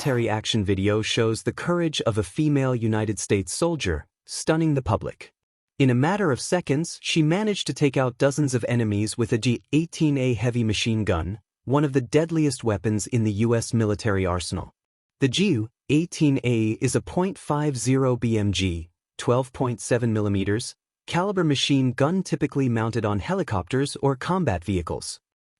military action video shows the courage of a female United States soldier, stunning the public. In a matter of seconds, she managed to take out dozens of enemies with a GAU-18A heavy machine gun, one of the deadliest weapons in the U.S. military arsenal. The GAU-18A is a .50 BMG, 12.7 mm, caliber machine gun typically mounted on helicopters or combat vehicles.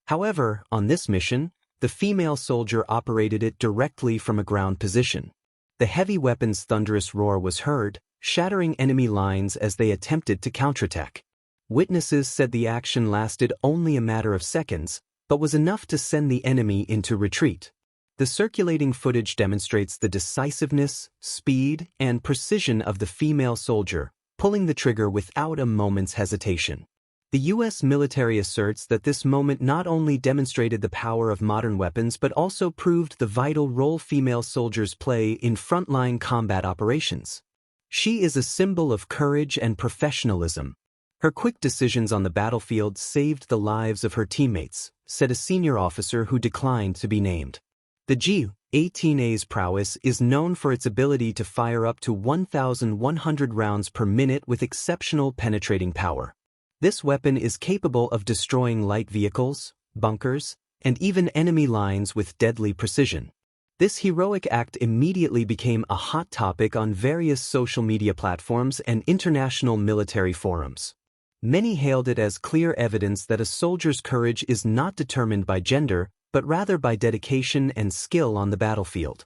However, on this mission, the female soldier operated it directly from a ground position. The heavy weapon's thunderous roar was heard, shattering enemy lines as they attempted to counterattack. Witnesses said the action lasted only a matter of seconds, but was enough to send the enemy into retreat. The circulating footage demonstrates the decisiveness, speed, and precision of the female soldier, pulling the trigger without a moment's hesitation. The U.S. military asserts that this moment not only demonstrated the power of modern weapons but also proved the vital role female soldiers play in frontline combat operations. She is a symbol of courage and professionalism. Her quick decisions on the battlefield saved the lives of her teammates, said a senior officer who declined to be named. The GAU-18A's prowess is known for its ability to fire up to 1,100 rounds per minute with exceptional penetrating power. This weapon is capable of destroying light vehicles, bunkers, and even enemy lines with deadly precision. This heroic act immediately became a hot topic on various social media platforms and international military forums. Many hailed it as clear evidence that a soldier's courage is not determined by gender, but rather by dedication and skill on the battlefield.